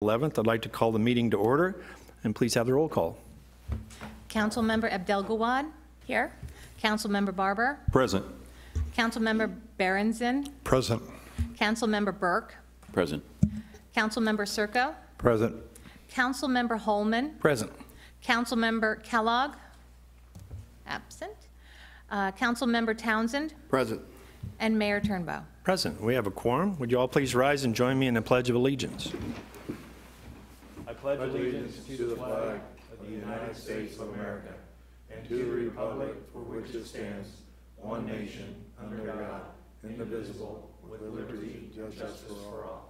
11th. I'd like to call the meeting to order, and please have the roll call. Councilmember Abdelgawad. Here. Councilmember Barber. Present. Councilmember Berenson. Present. Councilmember Burke. Present. Councilmember Circo. Present. Councilmember Holman. Present. Councilmember Kellogg. Absent. Councilmember Townsend. Present. And Mayor Turnbow. Present. We have a quorum. Would you all please rise and join me in the Pledge of Allegiance? I pledge allegiance to the flag of the United States of America and to the republic for which it stands, one nation, under God, indivisible, with liberty and justice for all.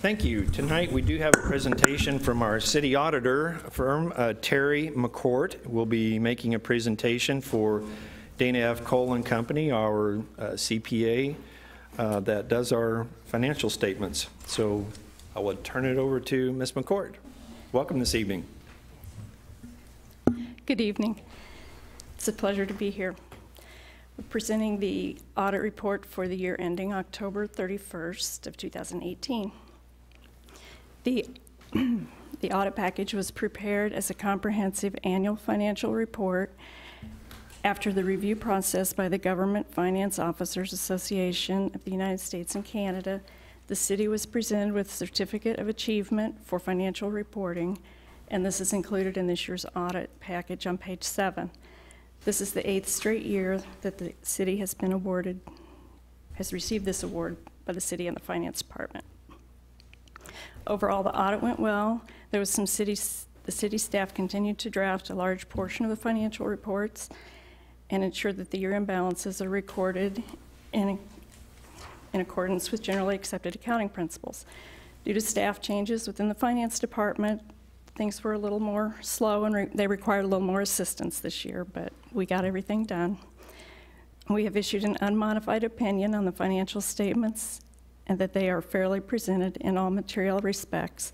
Thank you. Tonight we do have a presentation from our city auditor firm, Terry McCourt. Will be making a presentation for Dana F. Cole & Company, our CPA that does our financial statements. So I will turn it over to Ms. McCourt. Welcome this evening. Good evening. It's a pleasure to be here. We're presenting the audit report for the year ending October 31st of 2018. The audit package was prepared as a comprehensive annual financial report after the review process by the Government Finance Officers Association of the United States and Canada. The city was presented with a Certificate of Achievement for Financial Reporting, and this is included in this year's audit package on page 7. This is the 8th straight year that the city has received this award by the city and the Finance Department. Overall, the audit went well. There was the city staff continued to draft a large portion of the financial reports and ensure that the year-end balances are recorded in accordance with generally accepted accounting principles. Due to staff changes within the Finance Department, things were a little more slow and they required a little more assistance this year, but we got everything done. We have issued an unmodified opinion on the financial statements and that they are fairly presented in all material respects,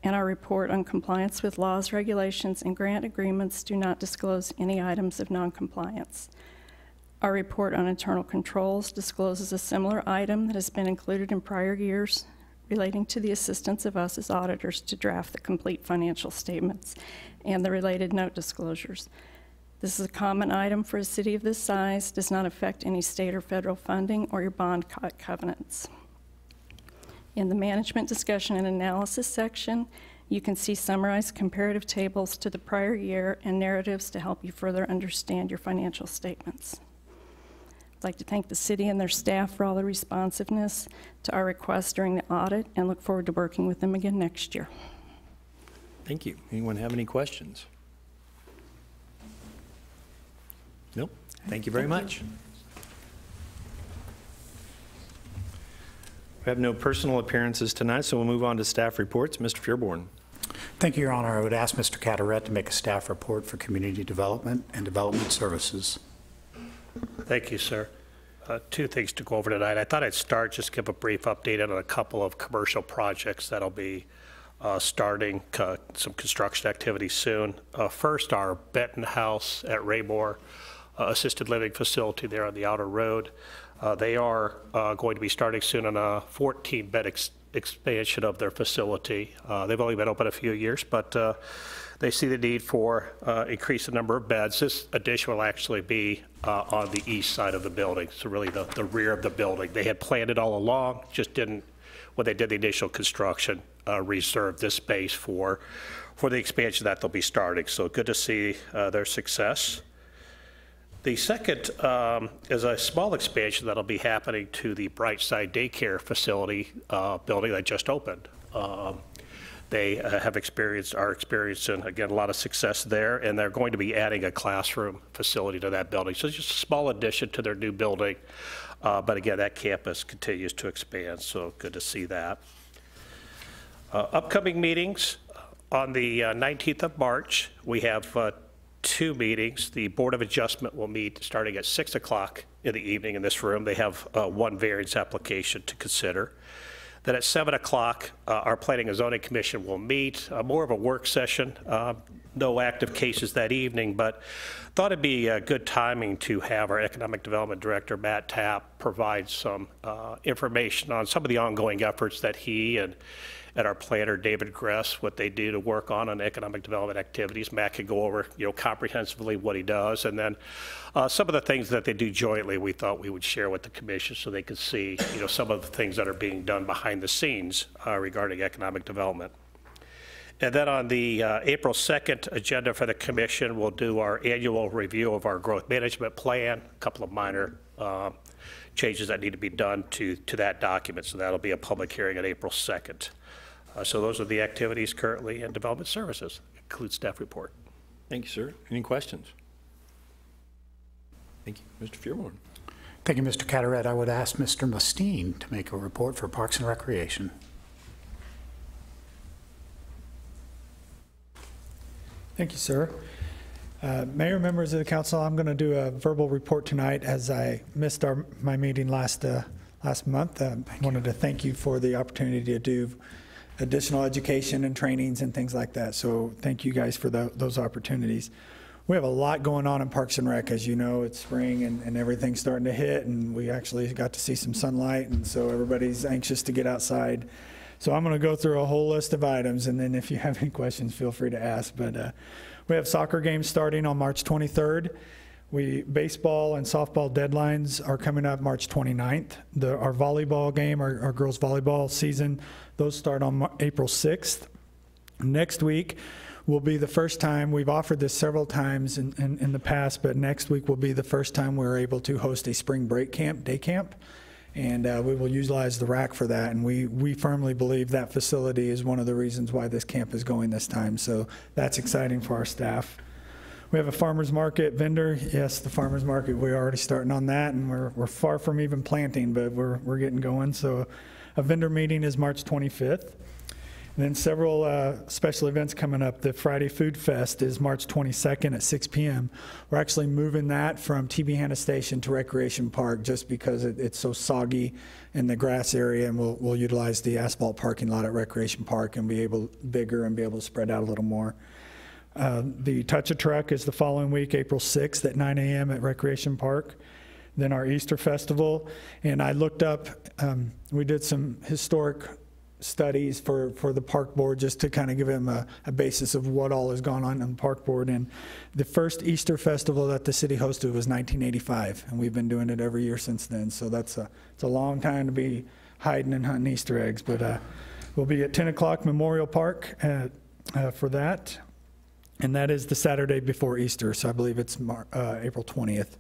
and our report on compliance with laws, regulations, and grant agreements do not disclose any items of non-compliance. Our report on internal controls discloses a similar item that has been included in prior years relating to the assistance of us as auditors to draft the complete financial statements and the related note disclosures. This is a common item for a city of this size, does not affect any state or federal funding or your bond covenants. In the management discussion and analysis section, you can see summarized comparative tables to the prior year and narratives to help you further understand your financial statements. I'd like to thank the city and their staff for all the responsiveness to our requests during the audit and look forward to working with them again next year. Thank you. Anyone have any questions? Nope. Thank you very much. We have no personal appearances tonight, so we'll move on to staff reports. Mr. Fearborn. Thank you, Your Honor. I would ask Mr. Cataret to make a staff report for community development and development services. Thank you, sir. Two things to go over tonight. I thought I'd start, just give a brief update on a couple of commercial projects that'll be starting some construction activity soon. First, our Benton House at Raymore assisted living facility there on the outer road. They are going to be starting soon on a 14-bed expansion of their facility. They've only been open a few years, but they see the need for increase the number of beds. This addition will actually be on the east side of the building, so really the rear of the building. They had planned it all along, just didn't, when they did the initial construction, reserve this space for the expansion that they'll be starting. So good to see their success. The second is a small expansion that'll be happening to the Brightside Daycare facility building that just opened. They are experiencing, again, a lot of success there, and they're going to be adding a classroom facility to that building. So it's just a small addition to their new building, but again, that campus continues to expand, so good to see that. Upcoming meetings, on the 19th of March, we have 2 meetings. The Board of Adjustment will meet starting at 6 o'clock in the evening in this room. They have 1 variance application to consider. Then at 7 o'clock, our Planning and Zoning Commission will meet, more of a work session, no active cases that evening, but thought it'd be good timing to have our Economic Development Director, Matt Tapp, provide some information on some of the ongoing efforts that he and our planner, David Gress, what they do to work on economic development activities. Matt could go over, comprehensively what he does, and then some of the things that they do jointly, we thought we would share with the commission so they could see, some of the things that are being done behind the scenes regarding economic development. And then on the April 2nd agenda for the commission, we'll do our annual review of our growth management plan, a couple of minor changes that need to be done to that document. So that'll be a public hearing on April 2nd. So those are the activities currently in development services. Includes staff report. Thank you, sir. Any questions? Thank you. Mr. Fearborn. Thank you, Mr. Cataret. I would ask Mr. Mustine to make a report for Parks and Recreation. Thank you, sir. Mayor, members of the council, I'm going to do a verbal report tonight as I missed my meeting last month. I wanted to thank you for the opportunity to do additional education and trainings and things like that. So thank you guys for those opportunities. We have a lot going on in Parks and Rec. As you know, it's spring and everything's starting to hit, and we actually got to see some sunlight, and so everybody's anxious to get outside. So I'm going to go through a whole list of items, and then if you have any questions, feel free to ask. But we have soccer games starting on March 23rd. Baseball and softball deadlines are coming up March 29th. Our volleyball game, our girls volleyball season, those start on April 6th. Next week will be the first time, we've offered this several times in the past, but next week will be the first time we're able to host a spring break camp, day camp. And we will utilize the RAC for that. And we firmly believe that facility is one of the reasons why this camp is going this time. So that's exciting for our staff. We have a farmer's market vendor. Yes, the farmer's market, we're already starting on that, and we're far from even planting, but we're getting going. So a vendor meeting is March 25th. And then several special events coming up. The Friday Food Fest is March 22nd at 6 p.m. We're actually moving that from TB Hanna Station to Recreation Park just because it's so soggy in the grass area, and we'll utilize the asphalt parking lot at Recreation Park and be able to spread out a little more. The Touch a Truck is the following week, April 6th at 9 a.m. at Recreation Park. Then our Easter Festival, and I looked up, we did some historic studies for the park board just to kind of give them a basis of what all has gone on the park board. And the first Easter festival that the city hosted was 1985, and we've been doing it every year since then. So it's a long time to be hiding and hunting Easter eggs. But we'll be at 10 o'clock Memorial Park for that, and that is the Saturday before Easter. So I believe it's April 20th.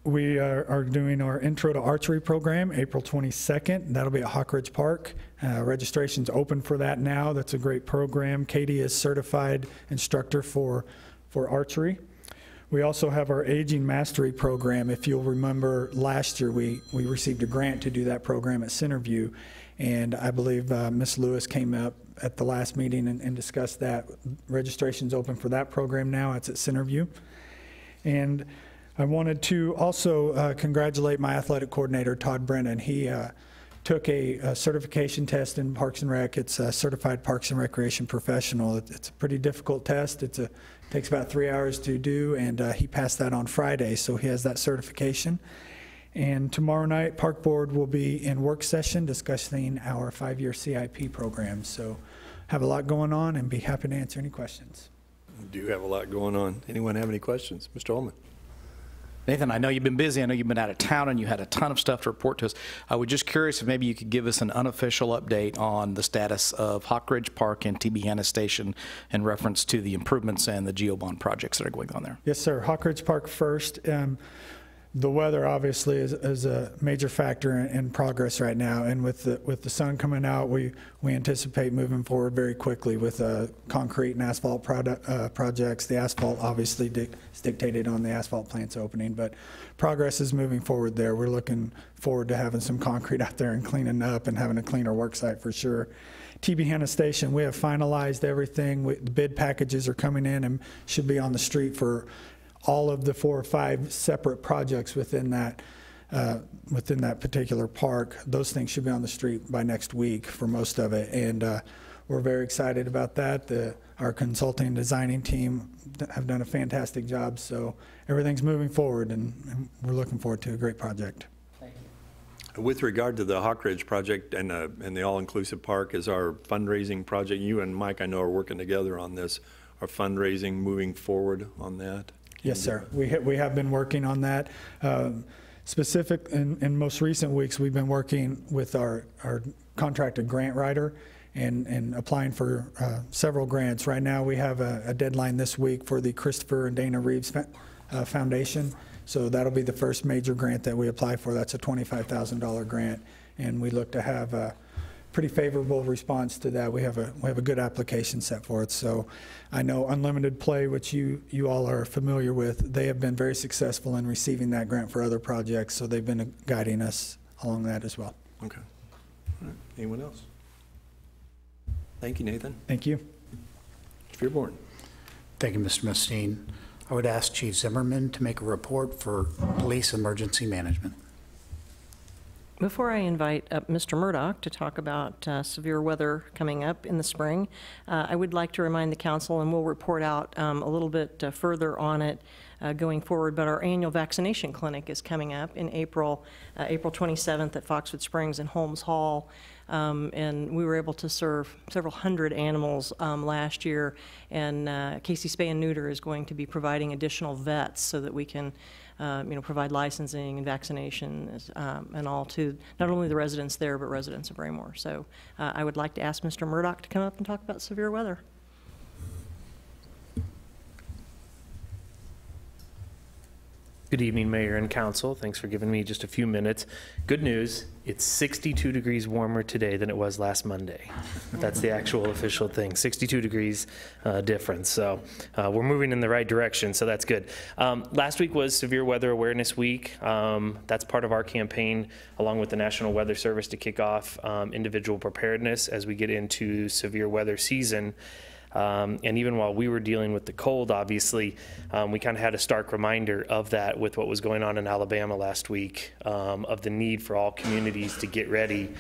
We are doing our Intro to Archery program April 22nd. That'll be at Hawk Ridge Park. Registration's open for that now. That's a great program. Katie is certified instructor for archery. We also have our Aging Mastery program. If you'll remember, last year we received a grant to do that program at Centerview, and I believe Ms. Lewis came up at the last meeting and discussed that. Registration's open for that program now. It's at Centerview. And I wanted to also congratulate my athletic coordinator, Todd Brennan. He took a certification test in Parks and Rec. It's a Certified Parks and Recreation Professional. It's a pretty difficult test. It takes about 3 hours to do, and he passed that on Friday, so he has that certification. And tomorrow night, Park Board will be in work session discussing our 5-year CIP program. So have a lot going on, and be happy to answer any questions. We do have a lot going on. Anyone have any questions? Mr. Ullman. Nathan, I know you've been busy. I know you've been out of town and you had a ton of stuff to report to us. I was just curious if maybe you could give us an unofficial update on the status of Hawk Ridge Park and TB Hanna Station in reference to the improvements and the GeoBond projects that are going on there. Yes, sir. Hawk Ridge Park first. The weather obviously is a major factor in progress right now, and with the sun coming out, we anticipate moving forward very quickly with concrete and asphalt projects. The asphalt obviously is dictated on the asphalt plant's opening, but progress is moving forward there. We're looking forward to having some concrete out there and cleaning up and having a cleaner work site for sure. TB Hanna Station, we have finalized everything. The bid packages are coming in and should be on the street for all of the 4 or 5 separate projects within that particular park. Those things should be on the street by next week for most of it. And we're very excited about that. Our consulting and designing team have done a fantastic job, so everything's moving forward, and we're looking forward to a great project. With regard to the Hawk Ridge project and the all-inclusive park, is our fundraising project, you and Mike, I know, are working together on this, our fundraising moving forward on that? Yes, sir. We have been working on that. Specific in most recent weeks, we've been working with our contracted grant writer and applying for several grants. Right now, we have a deadline this week for the Christopher and Dana Reeves Foundation. So that'll be the first major grant that we apply for. That's a $25,000 grant, and we look to have a pretty favorable response to that. We have a good application set for it. So I know Unlimited Play, which you all are familiar with, they have been very successful in receiving that grant for other projects. So they've been guiding us along that as well. Okay. All right. Anyone else? Thank you, Nathan. Thank you. Mr. Fearborn. Thank you, Mr. Mustine. I would ask Chief Zimmerman to make a report for Police Emergency Management. Before I invite up Mr. Murdoch to talk about severe weather coming up in the spring, I would like to remind the council, and we'll report out a little bit further on it going forward, but our annual vaccination clinic is coming up in April 27th at Foxwood Springs and Holmes Hall. And we were able to serve several hundred animals last year, and Casey Spay and Neuter is going to be providing additional vets so that we can provide licensing and vaccinations and all to not only the residents there, but residents of Raymore. So I would like to ask Mr. Murdoch to come up and talk about severe weather. Good evening, Mayor and Council. Thanks for giving me just a few minutes. Good news, it's 62 degrees warmer today than it was last Monday. That's the actual official thing, 62 degrees difference. So we're moving in the right direction, so that's good. Last week was Severe Weather Awareness Week. That's part of our campaign, along with the National Weather Service, to kick off individual preparedness as we get into severe weather season. And even while we were dealing with the cold, obviously, we kind of had a stark reminder of that with what was going on in Alabama last week, of the need for all communities to get ready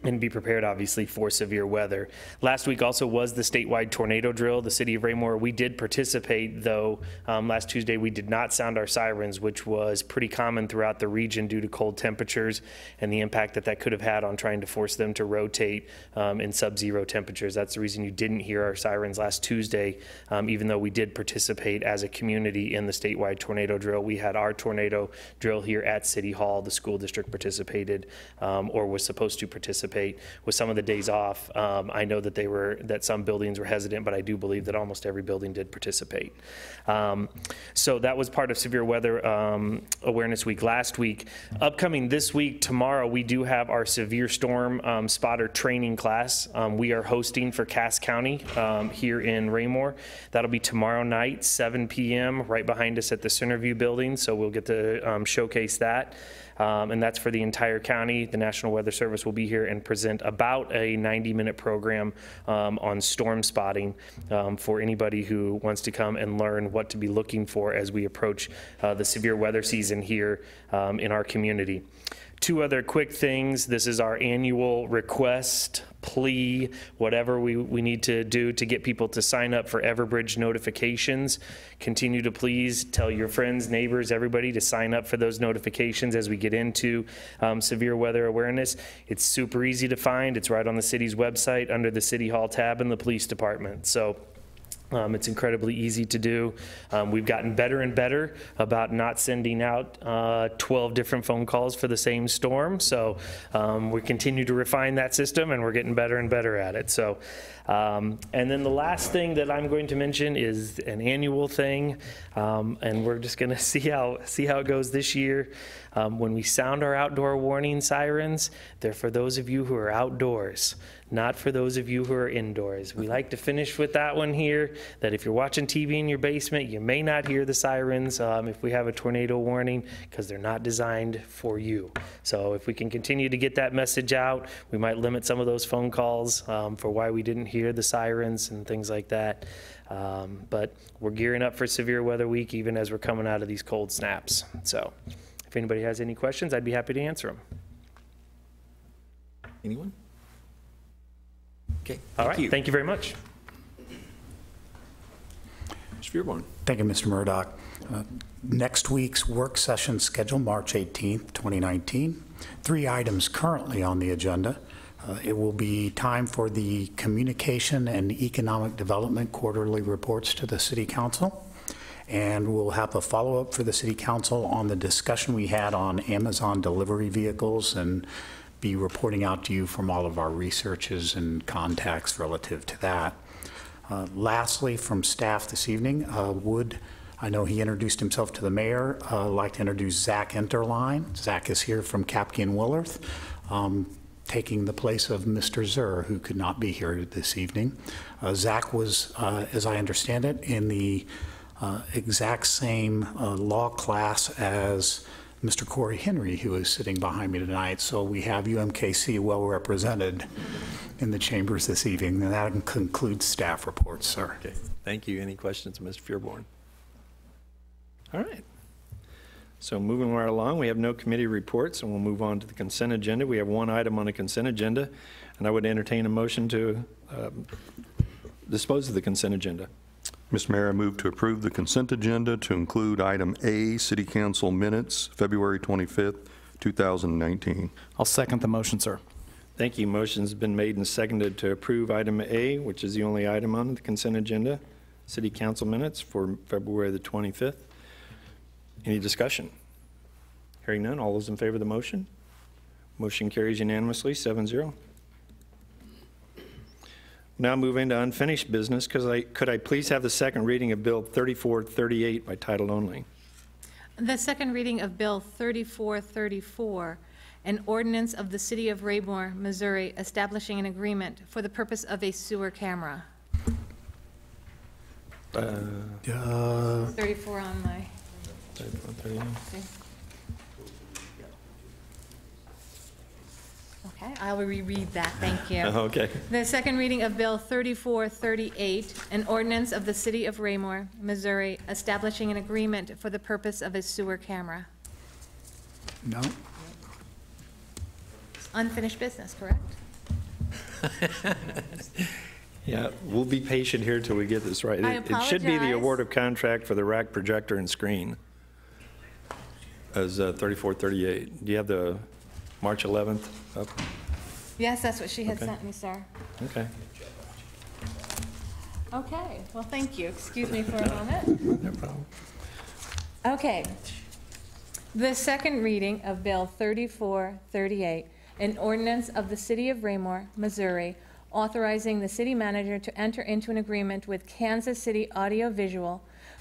and be prepared, obviously, for severe weather. Last week also was the statewide tornado drill. The city of Raymore, we did participate, though last Tuesday we did not sound our sirens, which was pretty common throughout the region due to cold temperatures and the impact that that could have had on trying to force them to rotate in sub-zero temperatures. That's the reason you didn't hear our sirens last Tuesday, even though we did participate as a community in the statewide tornado drill. We had our tornado drill here at City Hall. The school district participated or was supposed to participate with some of the days off. I know that some buildings were hesitant, but I do believe that almost every building did participate. So that was part of Severe Weather Awareness Week last week. Upcoming this week, tomorrow, we do have our Severe Storm Spotter training class. We are hosting for Cass County here in Raymore. That'll be tomorrow night, 7 p.m., right behind us at the Centerview building, so we'll get to showcase that. And that's for the entire county. The National Weather Service will be here and present about a 90-minute program on storm spotting for anybody who wants to come and learn what to be looking for as we approach the severe weather season here in our community. Two other quick things. This is our annual request, plea, whatever we need to do to get people to sign up for Everbridge notifications. Continue to please tell your friends, neighbors, everybody to sign up for those notifications as we get into severe weather awareness. It's super easy to find. It's right on the city's website under the City Hall tab in the police department. So it's incredibly easy to do. We've gotten better and better about not sending out 12 different phone calls for the same storm. So we continue to refine that system, and we're getting better and better at it. So, and then the last thing that I'm going to mention is an annual thing, and we're just going to see how it goes this year. When we sound our outdoor warning sirens, they're for those of you who are outdoors, not for those of you who are indoors. We like to finish with that one here, that if you're watching TV in your basement, you may not hear the sirens if we have a tornado warning, because they're not designed for you. So if we can continue to get that message out, we might limit some of those phone calls for why we didn't hear the sirens and things like that. But we're gearing up for Severe Weather Week, even as we're coming out of these cold snaps. So if anybody has any questions, I'd be happy to answer them. Anyone? Okay, All right, thank you very much. Mr. Fearborn. Thank you, Mr. Murdoch. Next week's work session scheduled March 18th, 2019. 3 items currently on the agenda. It will be time for the Communication and Economic Development quarterly reports to the City Council. And we'll have a follow-up for the City Council on the discussion we had on Amazon delivery vehicles and be reporting out to you from all of our researches and contacts relative to that. Lastly, from staff this evening, I know he introduced himself to the mayor. I'd like to introduce Zach Enterline. Zach is here from Kapke and Willerth, taking the place of Mr. Zur, who could not be here this evening. Zach was, as I understand it, in the exact same law class as Mr. Corey Henry, who is sitting behind me tonight. So we have UMKC well represented in the chambers this evening. And that concludes staff reports, sir. Okay, thank you. Any questions, Mr. Fearborn? All right. So moving right along, we have no committee reports, and we'll move on to the consent agenda. We have 1 item on the consent agenda, and I would entertain a motion to dispose of the consent agenda. Mr. Mayor, I move to approve the consent agenda to include item A, City Council minutes, February 25th, 2019. I'll second the motion, sir. Thank you. Motion's been made and seconded to approve item A, which is the only item on the consent agenda, City Council minutes for February the 25th. Any discussion? Hearing none, all those in favor of the motion? Motion carries unanimously, 7-0. Now move into unfinished business. Could I please have the second reading of Bill 3438 by title only? The second reading of Bill 3434, an ordinance of the City of Raymore, Missouri, establishing an agreement for the purpose of a sewer camera. 34 on my... Okay, I will reread that, thank you. Okay. The second reading of Bill 3438, an ordinance of the City of Raymore, Missouri, establishing an agreement for the purpose of a sewer camera. No? Unfinished business, correct? Yeah, we'll be patient here till we get this right. I It should be the apologize. award of contract for the rack projector and screen as 3438. Do you have the March 11th up? Yes, that's what she had Okay. sent me, sir. Okay. Okay, well, thank you. Excuse me for a moment. No problem. Okay. The second reading of Bill 3438, an ordinance of the City of Raymore, Missouri, authorizing the city manager to enter into an agreement with Kansas City Audio Visual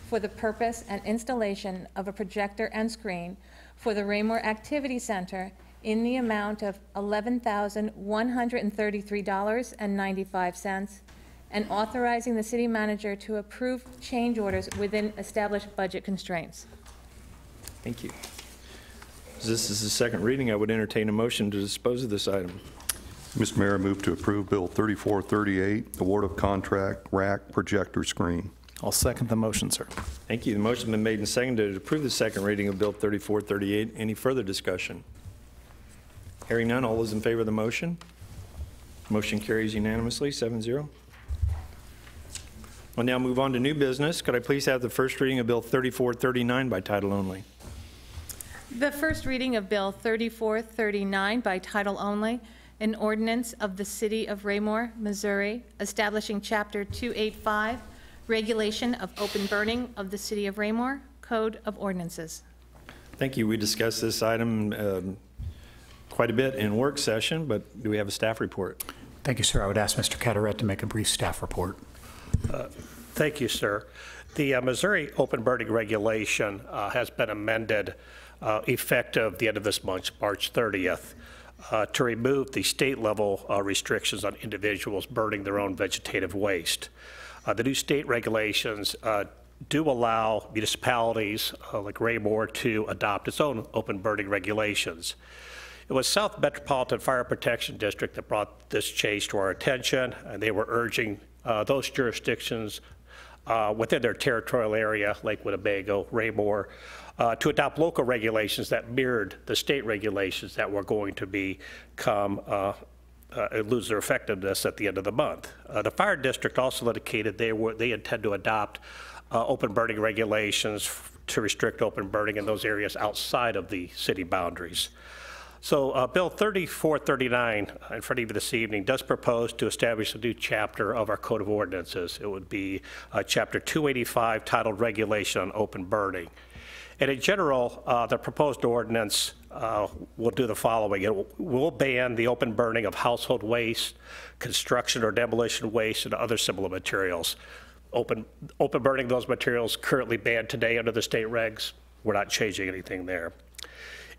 for the purpose and installation of a projector and screen for the Raymore Activity Center in the amount of $11,133.95, and authorizing the city manager to approve change orders within established budget constraints. Thank you. As this is the second reading, I would entertain a motion to dispose of this item. Mr. Mayor, I move to approve Bill 3438, award of contract, rack projector screen. I'll second the motion, sir. Thank you. The motion's been made and seconded to approve the second reading of Bill 3438. Any further discussion? Hearing none, all those in favor of the motion? Motion carries unanimously, 7-0. We'll now move on to new business. Could I please have the first reading of Bill 3439 by title only? The first reading of Bill 3439 by title only, an ordinance of the City of Raymore, Missouri, establishing Chapter 285, Regulation of Open Burning of the City of Raymore, Code of Ordinances. Thank you. We discussed this item quite a bit in work session, but do we have a staff report? Thank you, sir. I would ask Mr. Carteret to make a brief staff report. Thank you, sir. The Missouri Open Burning Regulation has been amended effective the end of this month, March 30th, to remove the state-level restrictions on individuals burning their own vegetative waste. The new state regulations do allow municipalities like Raymore to adopt its own open burning regulations. It was South Metropolitan Fire Protection District that brought this change to our attention, and they were urging those jurisdictions within their territorial area, like Winnebago, Raymore, to adopt local regulations that mirrored the state regulations that were going to become lose their effectiveness at the end of the month. The fire district also indicated they intend to adopt open burning regulations to restrict open burning in those areas outside of the city boundaries. So Bill 3439 in front of you this evening does propose to establish a new chapter of our Code of Ordinances. It would be Chapter 285 titled Regulation on Open Burning. And in general, the proposed ordinance will do the following. It will ban the open burning of household waste, construction or demolition waste, and other similar materials. Open burning those materials currently banned today under the state regs. We're not changing anything there.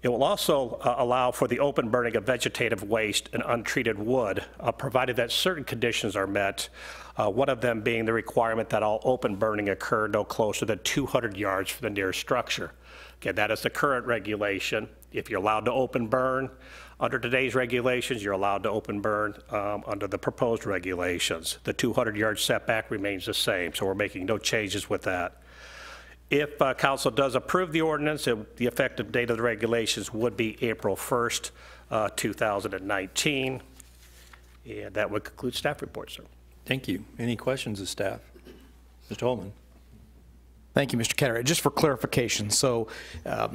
It will also allow for the open burning of vegetative waste and untreated wood, provided that certain conditions are met, one of them being the requirement that all open burning occur no closer than 200 yards from the nearest structure. Again, that is the current regulation. If you're allowed to open burn under today's regulations, you're allowed to open burn under the proposed regulations. The 200-yard setback remains the same, so we're making no changes with that. If council does approve the ordinance, the effective date of the regulations would be April 1st, 2019. And that would conclude staff report, sir. Thank you. Any questions of staff? Mr. Holman. Thank you, Mr. Cartwright. Just for clarification, so a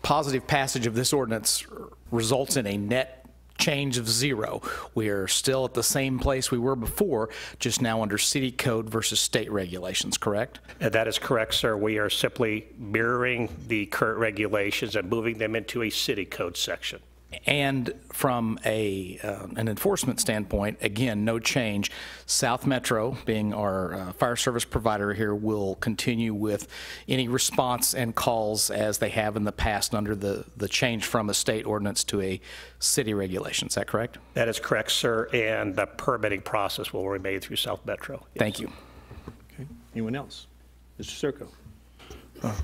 positive passage of this ordinance results in a net change of 0. We are still at the same place we were before, just now under city code versus state regulations, correct? That is correct, sir. We are simply mirroring the current regulations and moving them into a city code section. And from an enforcement standpoint, again, no change. South Metro, being our fire service provider here, will continue with any response and calls as they have in the past under the change from a state ordinance to a city regulation. Is that correct? That is correct, sir. And the permitting process will remain through South Metro. Yes. Thank you. Okay. Anyone else? Mr. Circo.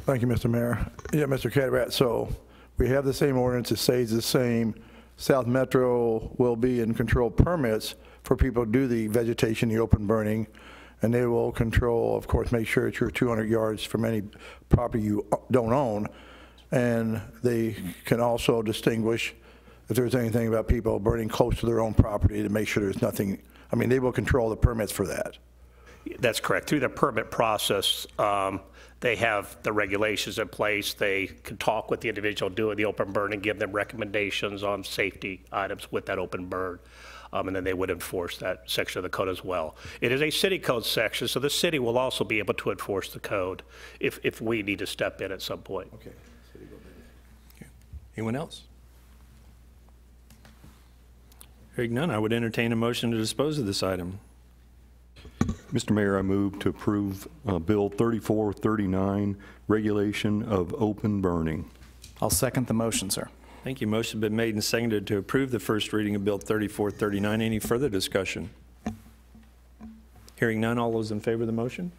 Thank you, Mr. Mayor. Yeah, Mr. Cartwright, so we have the same ordinance. It stays the same. South Metro will be in control permits for people to do the vegetation, the open burning, and they will control, of course, make sure that you're 200 yards from any property you don't own. And they can also distinguish if there's anything about people burning close to their own property to make sure there's nothing. I mean, they will control the permits for that. That's correct. Through the permit process, they have the regulations in place. They can talk with the individual doing the open burn and give them recommendations on safety items with that open burn. And then they would enforce that section of the code as well. It is a city code section, so the city will also be able to enforce the code if we need to step in at some point. Okay. Anyone else? Hearing none, I would entertain a motion to dispose of this item. Mr. Mayor, I move to approve Bill 3439, Regulation of Open Burning. I'll second the motion, sir. Thank you. Motion has been made and seconded to approve the first reading of Bill 3439. Any further discussion? Hearing none, all those in favor of the motion?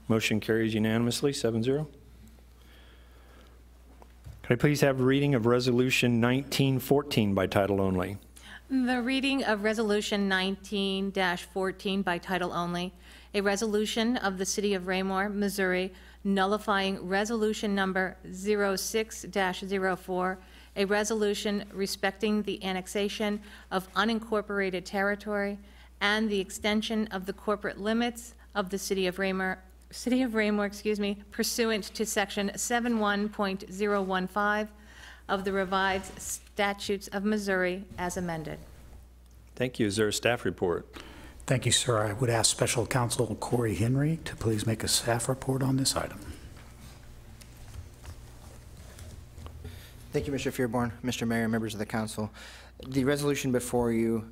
Motion carries unanimously, 7-0. Could I please have a reading of Resolution 1914 by title only? The reading of Resolution 19-14 by title only, a resolution of the City of Raymore, Missouri, nullifying Resolution Number 06-04, a resolution respecting the annexation of unincorporated territory and the extension of the corporate limits of the City of Raymore, pursuant to Section 71.015 of the revised statutes of Missouri as amended. Thank you. Is there a staff report? Thank you, sir. I would ask Special Counsel Corey Henry to please make a staff report on this item. Thank you, Mr. Fearborn, Mr. Mayor, members of the council. The resolution before you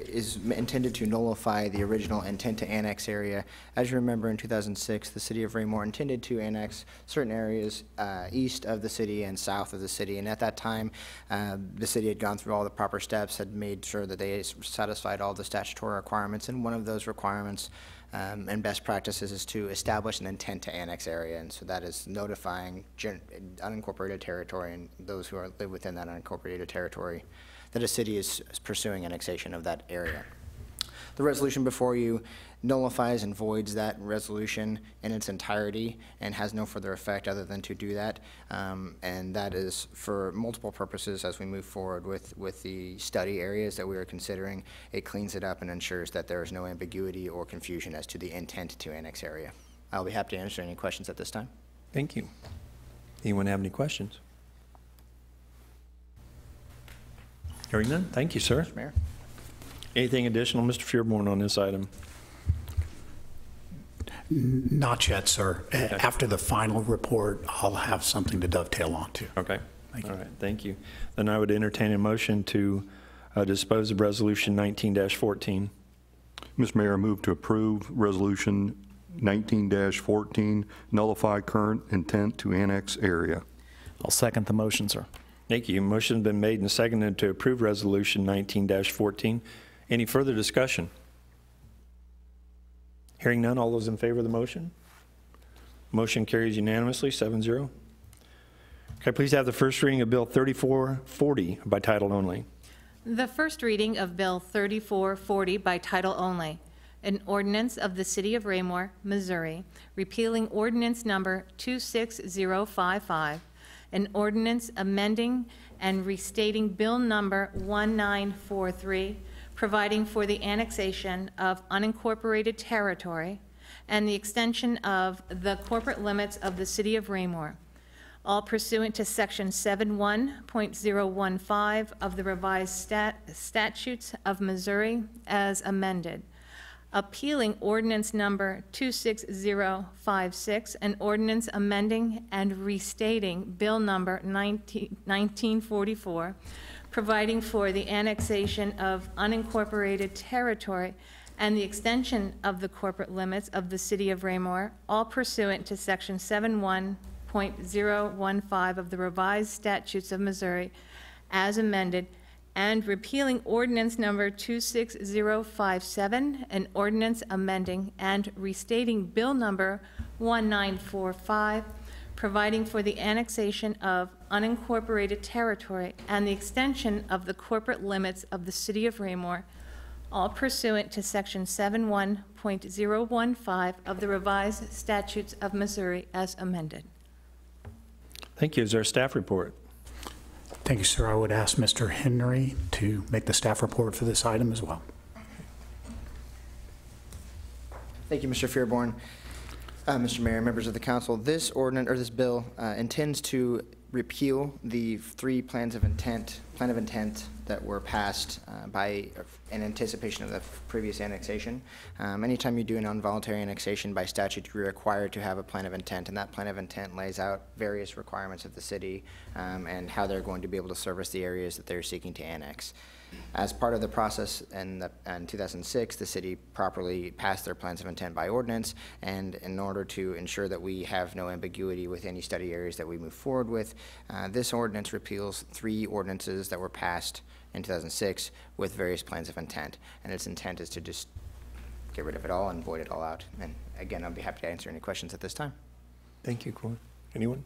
is intended to nullify the original intent to annex area. As you remember, in 2006, the City of Raymore intended to annex certain areas east of the city and south of the city. And at that time, the city had gone through all the proper steps, had made sure that they satisfied all the statutory requirements. And one of those requirements and best practices is to establish an intent to annex area. And so that is notifying unincorporated territory and those who live within that unincorporated territory that a city is pursuing annexation of that area. the resolution before you nullifies and voids that resolution in its entirety and has no further effect other than to do that. And that is for multiple purposes as we move forward with the study areas that we are considering. It cleans it up and ensures that there is no ambiguity or confusion as to the intent to annex area. I'll be happy to answer any questions at this time. Thank you. Anyone have any questions? Hearing none, thank you, sir. Mr. Mayor. Anything additional, Mr. Fearborn, on this item? Not yet, sir. After the final report, I'll have something to dovetail onto. Okay. Thank you. All right, thank you. Then I would entertain a motion to dispose of Resolution 19-14. Mr. Mayor, I move to approve Resolution 19-14, nullify current intent to annex area. I'll second the motion, sir. Thank you. Motion's been made and seconded to approve Resolution 19-14. Any further discussion? Hearing none, all those in favor of the motion? Motion carries unanimously, 7-0. Can I please have the first reading of Bill 3440 by title only? The first reading of Bill 3440 by title only, an ordinance of the City of Raymore, Missouri, repealing ordinance number 26055, an ordinance amending and restating Bill number 1943, providing for the annexation of unincorporated territory and the extension of the corporate limits of the City of Raymore, all pursuant to Section 71.015 of the revised statutes of Missouri as amended, appealing ordinance number 26056, an ordinance amending and restating Bill number 1944, providing for the annexation of unincorporated territory and the extension of the corporate limits of the City of Raymore, all pursuant to Section 71.015 of the revised statutes of Missouri as amended, and repealing ordinance number 26057, an ordinance amending and restating Bill number 1945, providing for the annexation of unincorporated territory and the extension of the corporate limits of the City of Raymore, all pursuant to Section 71.015 of the revised statutes of Missouri as amended. Thank you. Is there a staff report? Thank you, sir. I would ask Mr. Henry to make the staff report for this item as well. Thank you, Mr. Fearborn. Mr. Mayor, members of the council, this ordinance or this bill intends to repeal the three plan of intent that were passed in anticipation of the previous annexation. Anytime you do an involuntary annexation by statute, you're required to have a plan of intent, and that plan of intent lays out various requirements of the city and how they're going to be able to service the areas that they're seeking to annex. As part of the process in 2006, the city properly passed their plans of intent by ordinance, and in order to ensure that we have no ambiguity with any study areas that we move forward with, this ordinance repeals three ordinances that were passed in 2006 with various plans of intent, and its intent is to just get rid of it all and void it all out. And again, I'll be happy to answer any questions at this time. Thank you, Corey. Anyone?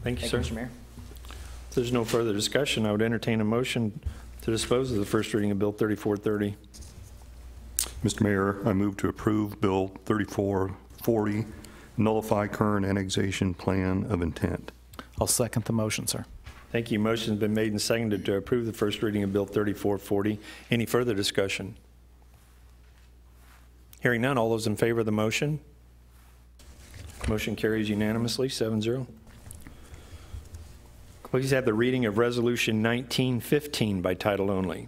Thank you, Thank sir. you, Mr. Mayor. If there's no further discussion, I would entertain a motion to dispose of the first reading of Bill 3430. Mr. Mayor, I move to approve Bill 3440, nullify current annexation plan of intent. I'll second the motion, sir. Thank you. Motion's been made and seconded to approve the first reading of Bill 3440. Any further discussion? Hearing none, all those in favor of the motion? Motion carries unanimously, 7-0. Please have the reading of Resolution 1915 by title only.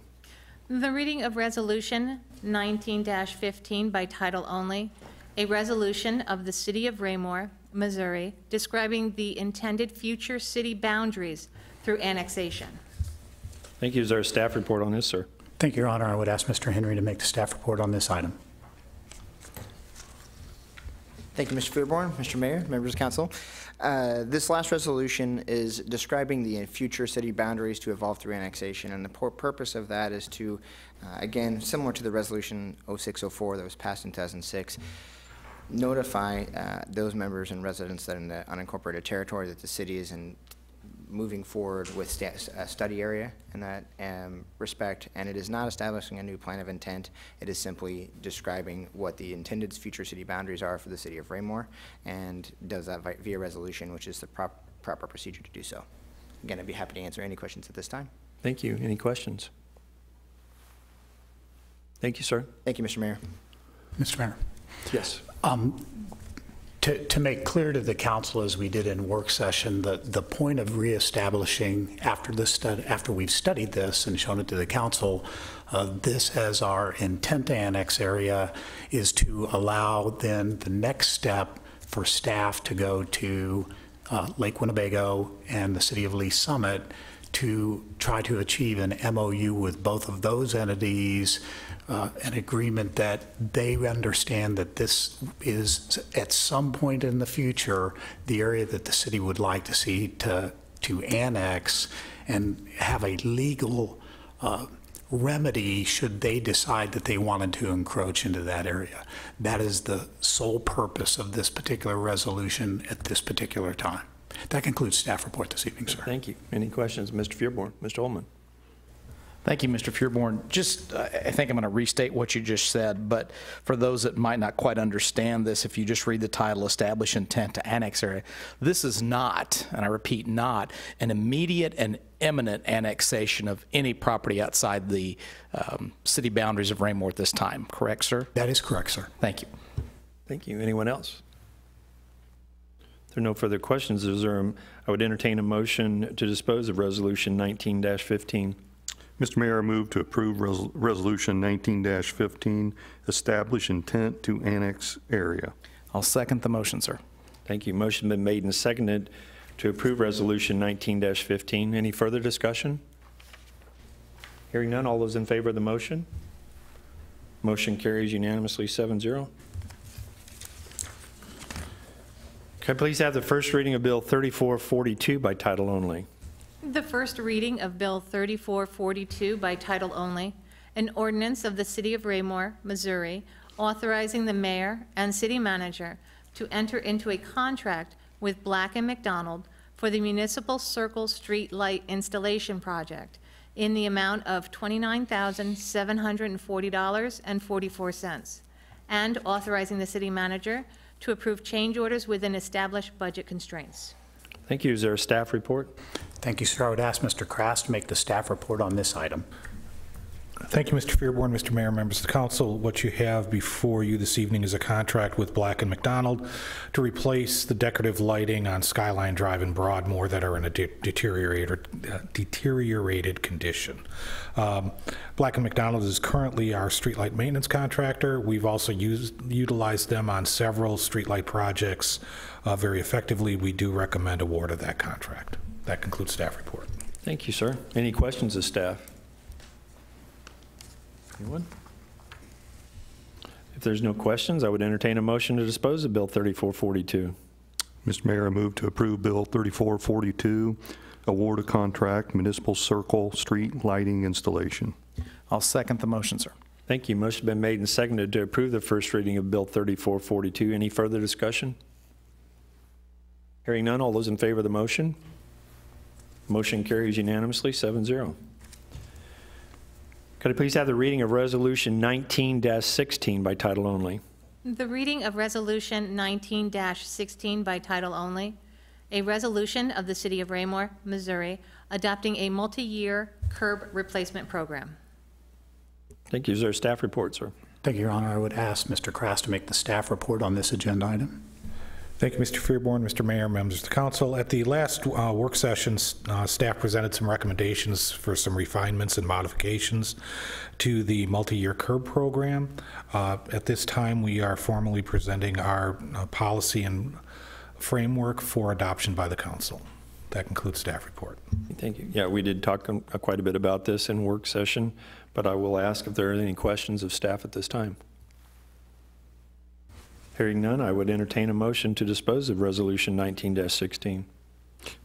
The reading of Resolution 19-15 by title only, a resolution of the City of Raymore, Missouri, describing the intended future city boundaries through annexation. Thank you. Is there a staff report on this, sir? Thank you, Your Honor. I would ask Mr. Henry to make the staff report on this item. Thank you, Mr. Fearborn, Mr. Mayor, members of council. This last resolution is describing the future city boundaries to evolve through annexation, and the purpose of that is to, again, similar to the resolution 0604 that was passed in 2006, notify those members and residents that are in the unincorporated territory that the city is moving forward with a study area in that respect, and it is not establishing a new plan of intent. It is simply describing what the intended future city boundaries are for the city of Raymore, and does that via resolution, which is the proper procedure to do so. Again, I'd be happy to answer any questions at this time. Thank you. Any questions? Thank you, sir. Thank you, Mr. Mayor. Mr. Mayor. Yes. To make clear to the council, as we did in work session, the point of reestablishing after we've studied this and shown it to the council, this as our intent to annex area is to allow then the next step for staff to go to Lake Winnebago and the city of Lee Summit to try to achieve an MOU with both of those entities, an agreement that they understand that this is at some point in the future the area that the city would like to see to annex and have a legal remedy should they decide that they wanted to encroach into that area. That is the sole purpose of this particular resolution at this particular time. That concludes staff report this evening, sir. Thank you. Any questions? Mr. Fearborn? Mr. Ullman? Thank you, Mr. Fearborn. Just, I think I'm going to restate what you just said, but for those that might not quite understand this, if you just read the title, Establish Intent to Annex Area, this is not, and I repeat, not an immediate and imminent annexation of any property outside the city boundaries of Raymore at this time. Correct, sir? That is correct, sir. Thank you. Thank you. Anyone else? If there are no further questions, I would entertain a motion to dispose of Resolution 19-15. Mr. Mayor, I move to approve Resolution 19-15, establish intent to annex area. I'll second the motion, sir. Thank you. Motion been made and seconded to approve Resolution 19-15. Any further discussion? Hearing none, all those in favor of the motion? Motion carries unanimously 7-0. Could I please have the first reading of Bill 3442 by title only? The first reading of Bill 3442 by title only, an ordinance of the City of Raymore, Missouri, authorizing the mayor and city manager to enter into a contract with Black & McDonald for the Municipal Circle Street Light Installation Project in the amount of $29,740.44, and authorizing the city manager to approve change orders within established budget constraints. Thank you. Is there a staff report? Thank you, sir. I would ask Mr. Krast to make the staff report on this item. Thank you, Mr. Fearborn, Mr. Mayor, members of the council. What you have before you this evening is a contract with Black & McDonald to replace the decorative lighting on Skyline Drive in Broadmoor that are in a deteriorated condition. Black & McDonald is currently our streetlight maintenance contractor. We've also utilized them on several streetlight projects very effectively. We do recommend award of that contract. That concludes staff report. Thank you, sir. Any questions of staff? Anyone? If there's no questions, I would entertain a motion to dispose of Bill 3442. Mr. Mayor, I move to approve Bill 3442, award a contract, Municipal Circle Street Lighting Installation. I'll second the motion, sir. Thank you. Motion been made and seconded to approve the first reading of Bill 3442. Any further discussion? Hearing none, all those in favor of the motion? Motion carries unanimously, 7-0. Could I please have the reading of Resolution 19-16 by title only? The reading of Resolution 19-16 by title only, a resolution of the City of Raymore, Missouri, adopting a multi-year curb replacement program. Thank you. Is there a staff report, sir? Thank you, Your Honor. I would ask Mr. Krast to make the staff report on this agenda item. Thank you, Mr. Fearborn, Mr. Mayor, members of the council. At the last work session, staff presented some recommendations for some refinements and modifications to the multi-year curb program. At this time, we are formally presenting our policy and framework for adoption by the council. That concludes staff report. Thank you. Yeah, we did talk quite a bit about this in work session, but I will ask if there are any questions of staff at this time. Hearing none, I would entertain a motion to dispose of Resolution 19-16.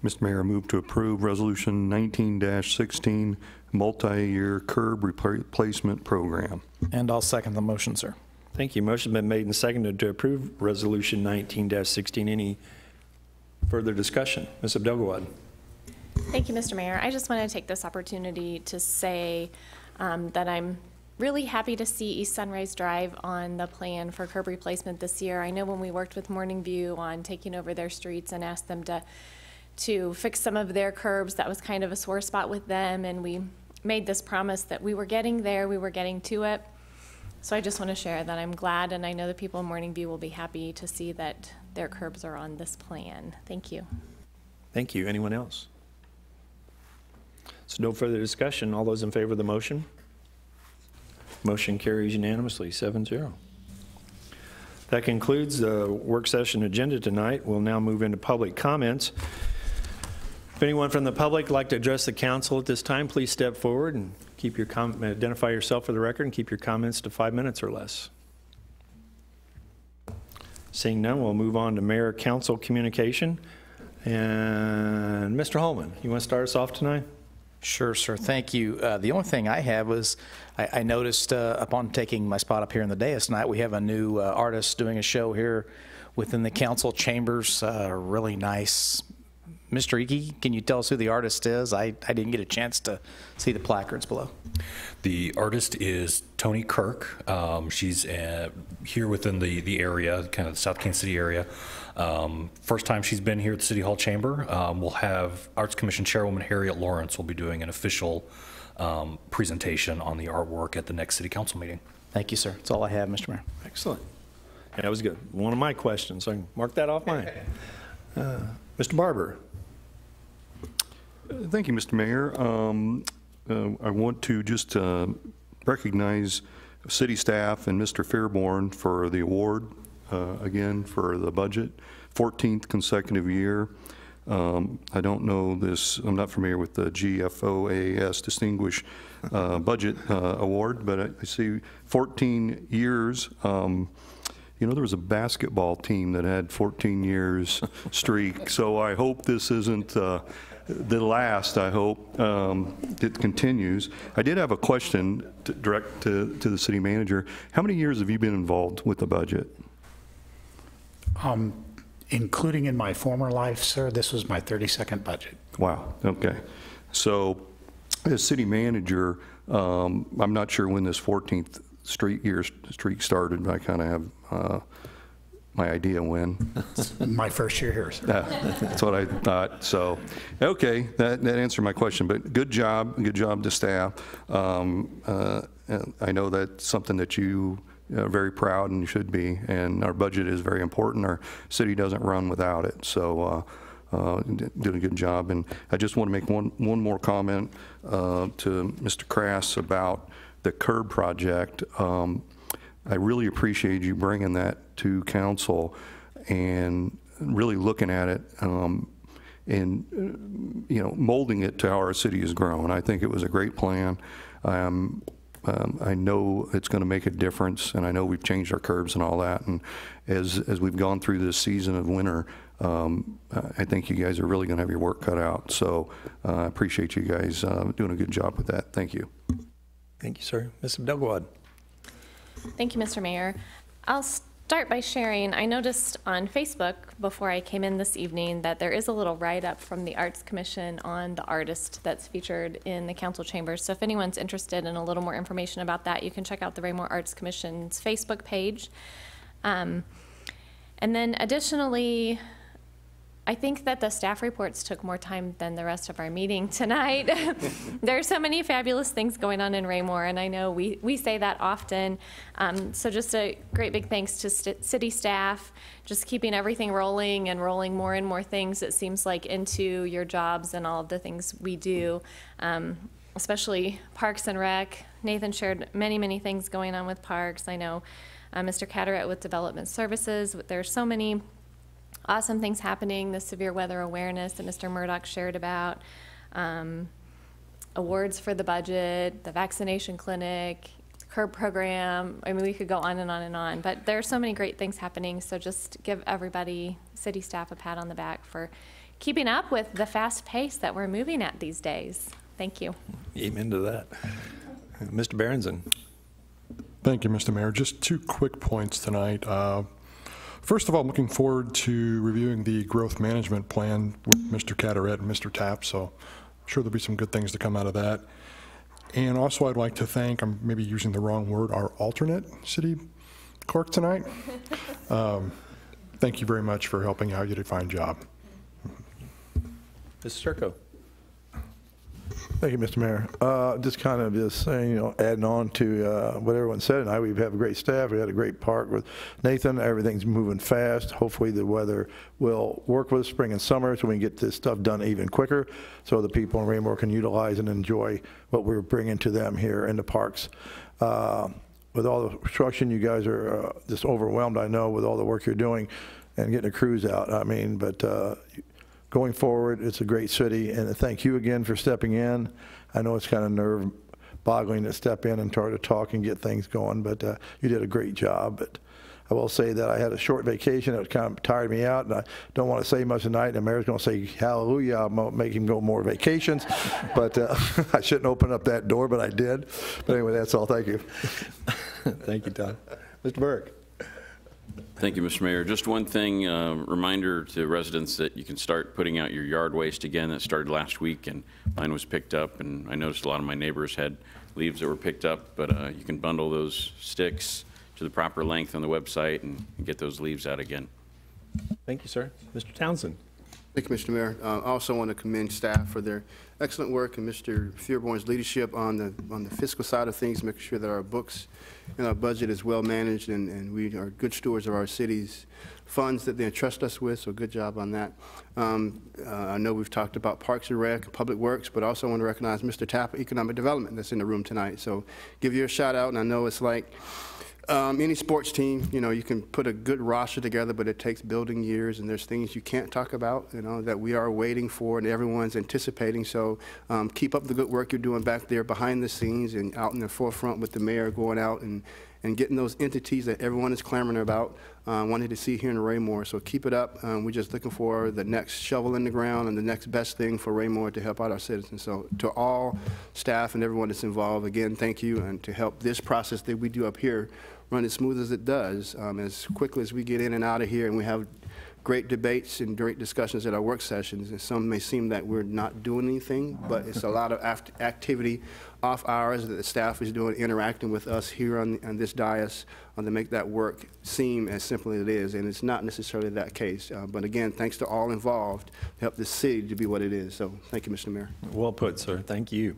Mr. Mayor, I move to approve Resolution 19-16, multi-year curb replacement program. And I'll second the motion, sir. Thank you. Motion been made and seconded to approve Resolution 19-16. Any further discussion? Ms. Abdelgawad. Thank you, Mr. Mayor. I just want to take this opportunity to say that I'm really happy to see East Sunrise Drive on the plan for curb replacement this year. I know when we worked with Morning View on taking over their streets and asked them to fix some of their curbs, that was kind of a sore spot with them, and we made this promise that we were getting there, we were getting to it. So I just want to share that I'm glad, and I know the people in Morning View will be happy to see that their curbs are on this plan. Thank you. Thank you. Anyone else? So no further discussion. All those in favor of the motion? Motion carries unanimously, 7-0. That concludes the work session agenda tonight. We'll now move into public comments. If anyone from the public would like to address the council at this time, please step forward and keep your identify yourself for the record and keep your comments to 5 minutes or less. Seeing none, we'll move on to mayor council communication. And Mr. Holman, you want to start us off tonight? Sure, sir. Thank you. The only thing I have was I noticed upon taking my spot up here in the dais tonight, we have a new artist doing a show here within the council chambers. Really nice. Mr. Iggy, can you tell us who the artist is? I didn't get a chance to see the placards below. The artist is Tony Kirk. She's here within the area, kind of the South Kansas City area. First time she's been here at the City Hall Chamber. We'll have Arts Commission Chairwoman Harriet Lawrence will be doing an official presentation on the artwork at the next City Council meeting. Thank you, sir. That's all I have, Mr. Mayor. Excellent. Yeah, that was good. One of my questions, so I can mark that off mine. Mr. Barber. Thank you, Mr. Mayor. I want to just recognize city staff and Mr. Fairborn for the award, again, for the budget, 14th consecutive year. I don't know this, I'm not familiar with the GFOAS Distinguished Budget Award, but I see 14 years. You know, there was a basketball team that had 14 years streak, so I hope this isn't the last. I hope it continues. I did have a question direct to the city manager. How many years have you been involved with the budget? Including in my former life, sir, this was my 32nd budget. Wow, okay. So as city manager, I'm not sure when this 14th streak started, but I kind of have my idea when. My first year here, sir. That's what I thought. So, okay, that answered my question. But good job to staff. I know that's something that you are very proud and you should be. And our budget is very important. Our city doesn't run without it. So, did a good job. And I just want to make one more comment to Mr. Crass about the curb project. I really appreciate you bringing that to council and really looking at it and you know, molding it to how our city has grown. I think it was a great plan. I know it's going to make a difference, and I know we've changed our curbs and all that. And as we've gone through this season of winter, I think you guys are really going to have your work cut out. So I appreciate you guys doing a good job with that. Thank you. Thank you, sir. Ms. Abdelgawad. Thank you, Mr. Mayor. I'll start by sharing, I noticed on Facebook before I came in this evening that there is a little write-up from the Arts Commission on the artist that's featured in the council chambers. So if anyone's interested in a little more information about that, you can check out the Raymore Arts Commission's Facebook page. And then additionally, I think that the staff reports took more time than the rest of our meeting tonight. There are so many fabulous things going on in Raymore, and I know we say that often. So just a great big thanks to city staff, just keeping everything rolling and rolling more and more things, it seems like, into your jobs and all of the things we do, especially Parks and Rec. Nathan shared many, many things going on with Parks. I know Mr. Catterett with Development Services. There are so many awesome things happening, the severe weather awareness that Mr. Murdoch shared about, awards for the budget, the vaccination clinic, curb program. I mean, we could go on and on and on, but there are so many great things happening. So just give everybody, city staff, a pat on the back for keeping up with the fast pace that we're moving at these days. Thank you. Amen to that. Mr. Berenson. Thank you, Mr. Mayor. Just two quick points tonight. First of all, I'm looking forward to reviewing the growth management plan with Mr. Carteret and Mr. Tapp, so I'm sure there'll be some good things to come out of that. And also, I'd like to thank, I'm maybe using the wrong word, our alternate city clerk tonight. Thank you very much for helping out. You did a fine job. Mr. Turco. Thank you, Mr. Mayor. Just kind of just saying, you know, adding on to what everyone said tonight, we have a great staff. We had a great park with Nathan. Everything's moving fast. Hopefully the weather will work with us spring and summer so we can get this stuff done even quicker so the people in Raymore can utilize and enjoy what we're bringing to them here in the parks. With all the construction, you guys are just overwhelmed, I know, with all the work you're doing and getting the crews out. I mean, but going forward, it's a great city, and thank you again for stepping in. I know it's kind of nerve-boggling to step in and try to talk and get things going, but you did a great job. But I will say that I had a short vacation that kind of tired me out, and I don't want to say much tonight. The mayor's going to say hallelujah, I'll make him go more vacations, but I shouldn't open up that door, but I did. But anyway, that's all. Thank you. Thank you, Todd. Mr. Burke. Thank you, Mr. Mayor. Just one thing, reminder to residents that you can start putting out your yard waste again. That started last week, and mine was picked up, and I noticed a lot of my neighbors had leaves that were picked up, but you can bundle those sticks to the proper length on the website and get those leaves out again. Thank you, sir. Mr. Townsend. Thank you, Mr. Mayor. I also want to commend staff for their excellent work and Mr. Fearborn's leadership on the fiscal side of things, making sure that our books and our budget is well managed, and we are good stewards of our city's funds that they entrust us with, so good job on that. I know we've talked about Parks and Rec, Public Works, but also want to recognize Mr. Tapp, Economic Development, that's in the room tonight. So give you a shout out, and I know it's like any sports team, you know, you can put a good roster together, but it takes building years, and there's things you can't talk about, you know, that we are waiting for and everyone's anticipating. So keep up the good work you're doing back there behind the scenes and out in the forefront with the mayor going out and getting those entities that everyone is clamoring about, wanted to see here in Raymore. So keep it up. We're just looking for the next shovel in the ground and the next best thing for Raymore to help out our citizens. So to all staff and everyone that's involved, again, thank you, and to help this process that we do up here run as smooth as it does, as quickly as we get in and out of here, and we have great debates and great discussions at our work sessions. And some may seem that we're not doing anything, but it's a lot of activity off hours that the staff is doing, interacting with us here on this dais to make that work seem as simple as it is, and it's not necessarily that case. But again, thanks to all involved to help the city to be what it is. So thank you, Mr. Mayor. Well put, sir. Thank you.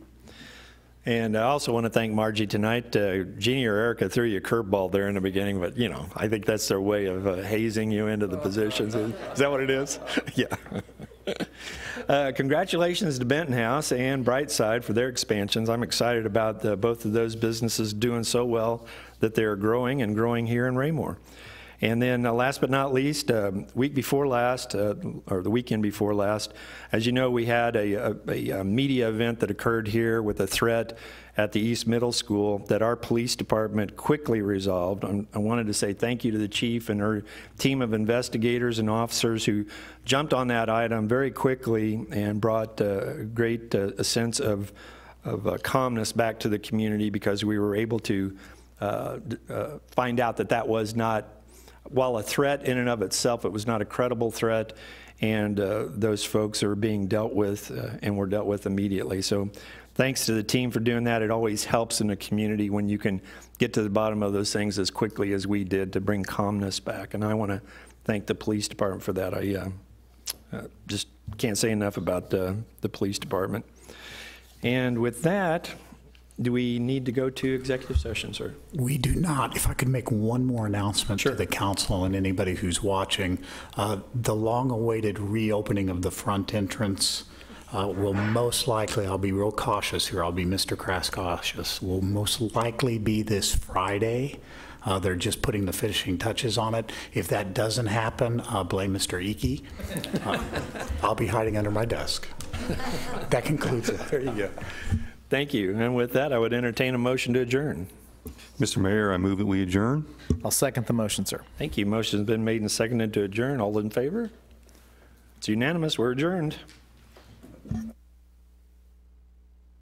And I also want to thank Margie tonight. Jeannie or Erica threw you a curveball there in the beginning, but, you know, I think that's their way of hazing you into the positions. Is that what it is? Yeah. Congratulations to Benton House and Brightside for their expansions. I'm excited about both of those businesses doing so well that they're growing and growing here in Raymore. And then last but not least, week before last, or the weekend before last, as you know, we had a media event that occurred here with a threat at the East Middle School that our police department quickly resolved. I wanted to say thank you to the chief and her team of investigators and officers who jumped on that item very quickly and brought a great sense of calmness back to the community, because we were able to find out that that was not, while a threat in and of itself, it was not a credible threat, and those folks are being dealt with and were dealt with immediately. So thanks to the team for doing that. It always helps in a community when you can get to the bottom of those things as quickly as we did to bring calmness back. And I want to thank the police department for that. I just can't say enough about the police department. And with that, do we need to go to executive session, sir? We do not. If I could make one more announcement to the council and anybody who's watching, the long-awaited reopening of the front entrance will most likely, I'll be real cautious here, I'll be Mr. Crass cautious, will most likely be this Friday. They're just putting the finishing touches on it. If that doesn't happen, blame Mr. Icky. I'll be hiding under my desk. That concludes it. There you go. Thank you. And with that, I would entertain a motion to adjourn. Mr. Mayor, I move that we adjourn. I'll second the motion, sir. Thank you. Motion's been made and seconded to adjourn. All in favor? It's unanimous. We're adjourned.